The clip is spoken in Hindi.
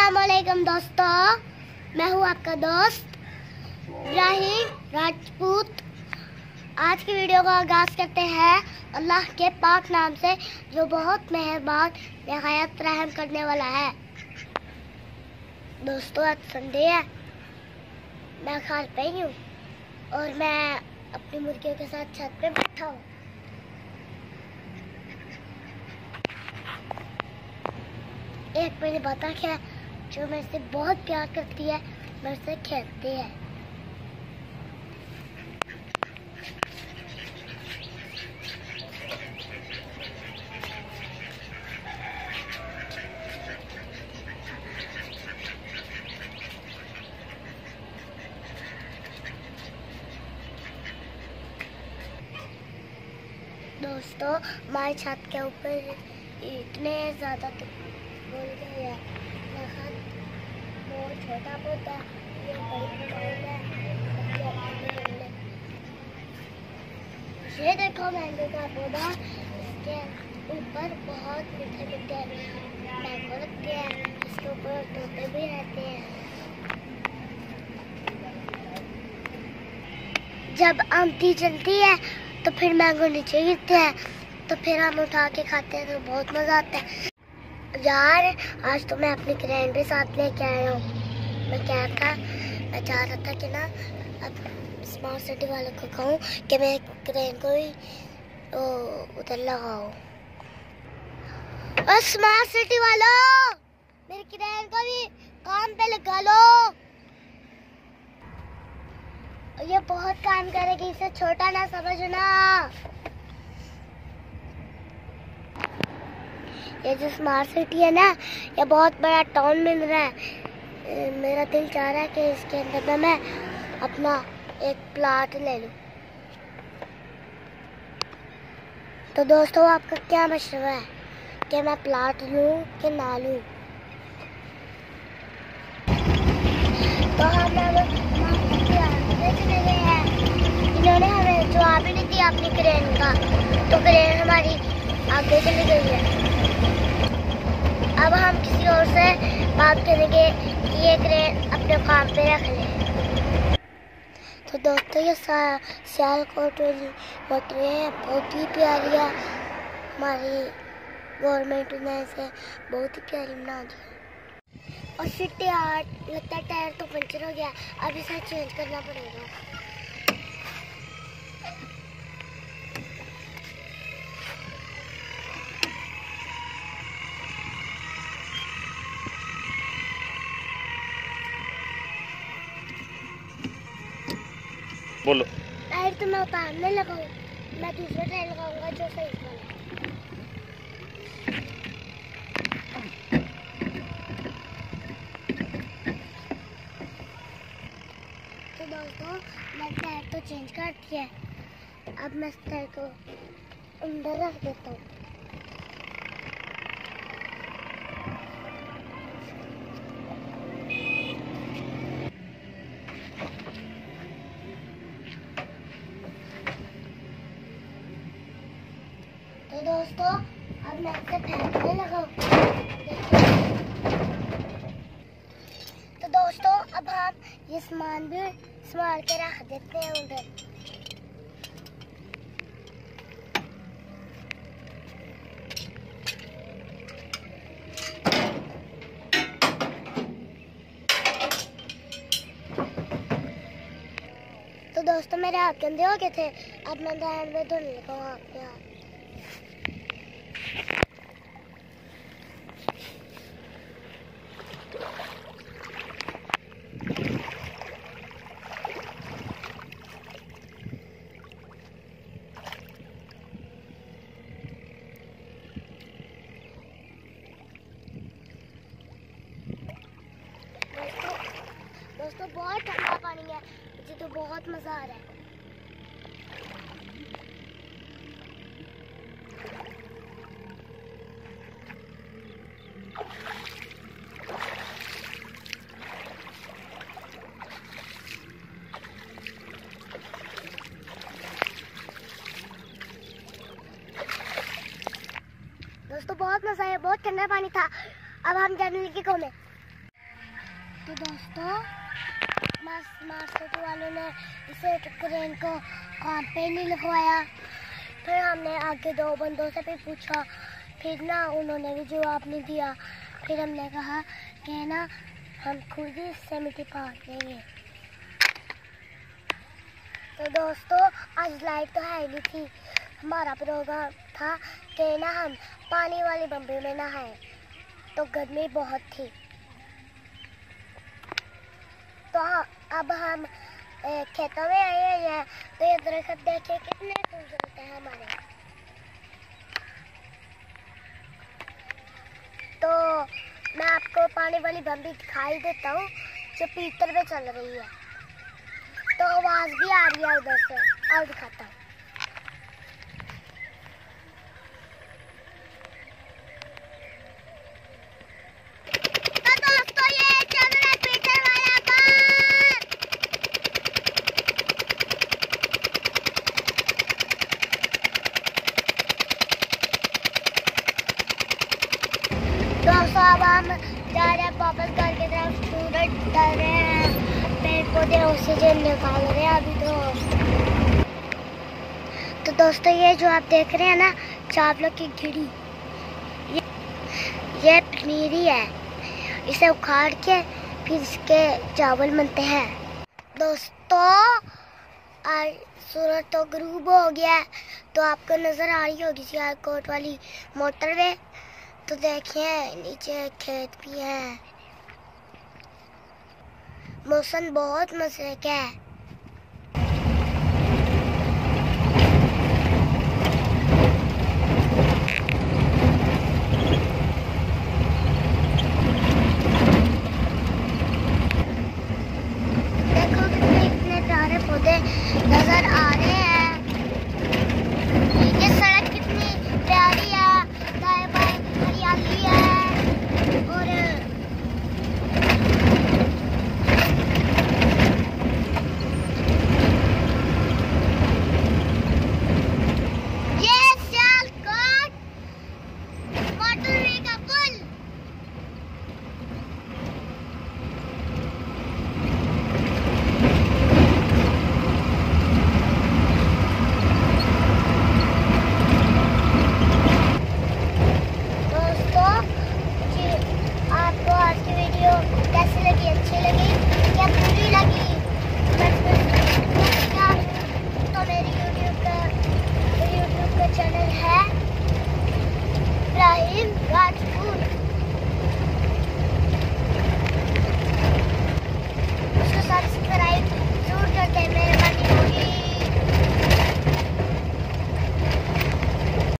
अस्सलामुअलैकुम दोस्तों, मैं हूँ आपका दोस्त इब्राहिम राजपूत। आज की वीडियो का आगाज़ करते हैं अल्लाह के पाक नाम से, जो बहुत मेहरबान निहायत रहम करने वाला है। दोस्तों, आज संडे है, मैं घर पे ही हूँ और मैं अपनी मुर्गियों के साथ छत पे बैठा हूँ। एक मेरी बतख है जो मेरे से बहुत प्यार करती है, मेरे से खेलती है। दोस्तों, हमारी छत के ऊपर इतने ज़्यादा बोल गए हैं। बहुत छोटा पौधा, ये बड़ी पौधा है। ये देखो मैंगो का पौधा, इसके ऊपर बहुत मीठे मीठे मैंगो लगते हैं। इसके ऊपर तोते भी रहते हैं। जब आंधी चलती है तो फिर मैंगो नीचे गिरते हैं, तो फिर हम उठा के खाते हैं, तो बहुत मज़ा आता है। यार, आज तो मैं अपनी क्रेन भी साथ लेके आया हूँ। मैं क्या था, मैं चाह रहा था कि ना अब स्मार्ट सिटी वालों को कहूँ कि मैं क्रेन को ही उधर लगाओ। और स्मार्ट सिटी वालों, मेरी क्रेन को भी काम पे लगा लो। ये बहुत काम करेगी, इसे छोटा ना समझना। ये जो स्मार्ट सिटी है ना, ये बहुत बड़ा टाउन मिल रहा है। मेरा दिल चाह रहा है कि इसके अंदर मैं अपना एक प्लाट ले लूं। तो दोस्तों, आपका क्या मशवरा है कि मैं प्लाट लूं कि ना लूं? तो हम चले गए हैं। इन्होंने हमें जवाब ही नहीं दिया अपनी क्रेन का, तो क्रेन हमारी आगे चली गई है। अब हम किसी और से बात करेंगे कि ये क्रेन अपने काम पे रख ले। तो दोस्तों, ये सियालकोट वाली मोटर है, बहुत ही प्यारी है। हमारी गवर्नमेंट ने इसे बहुत ही प्यारी बना दी। और सिटी आर्ट लगता है टायर तो पंचर हो गया, अब इसे चेंज करना पड़ेगा। बोलो। टायर तो मैं उतारने लगा हूँ, मैं दूसरा टायर लगाऊंगा जो सही वाला। तो दोस्तों, मैं टायर तो चेंज कर दिया है, अब मैं इस टायर को अंदर रख देता हूँ। तो दोस्तों, अब मैं इसे फेंकने लगा हूँ। तो दोस्तों, अब हम ये सामान भी संभाल के रख देते हैं उधर। तो दोस्तों, मेरे हाथ गंदे हो गए थे, अब मैं नहर में धुलने लगा हूँ अपने हाथ। दोस्तों, बहुत ठंडा पानी है, मुझे तो बहुत मज़ा आ रहा है। दोस्तों, बहुत मज़ा आया, बहुत ठंडा पानी था। अब हम जाने लगे घूमने। तो दोस्तों मार्स सिटी वालों ने इसे क्रेन को काम पे नहीं लगवाया। फिर हमने आगे 2 बंदों से भी पूछा, फिर ना उन्होंने भी जवाब नहीं दिया। फिर हमने कहा कि ना हम खुद ही इससे मिट्टी पाट देंगे। तो दोस्तों आज लाइट तो है नहीं थी। हमारा प्रोग्राम था कि ना हम पानी वाली बम्बी में नहाए, तो गर्मी बहुत थी। तो अब हम खेतों में आए हैं। तो ये दरख्त देखिए कितने खूबसूरत हैं हमारे। तो मैं आपको पानी वाली बम्बी दिखाई देता हूँ जो पीतर पे चल रही है। तो आवाज भी आ रही है उधर से, और दिखाता हूँ। तो दोस्तों ये चल रहा है पीतर वाला कार। दोस्तों अब हम जा रहे हैं वापस घर की तरफ। सूरज डर रहे हैं, पेड़ पौधे ऑक्सीजन निकाल रहे हैं अभी तो दोस्तों ये जो आप देख रहे हैं ना चावलों की घिड़ी, ये पनीरी है। इसे उखाड़ के फिर इसके चावल बनते हैं। दोस्तों आज सूरज तो गुरूब हो गया है, तो आपको नजर आ रही होगी सियालकोट वाली मोटरवे। तो देखिए नीचे खेत भी है। मौसम बहुत मजे का है। देखो कितने प्यारे पौधे नजर आ रहे हैं। ये सड़क कितनी प्यारी है, दाएं बाएं हरियाली है। और कैसी लगी, अच्छी लगी या बुरी लगी? तो मेरी यूट्यूब का चैनल है इब्राहिम राजपूत।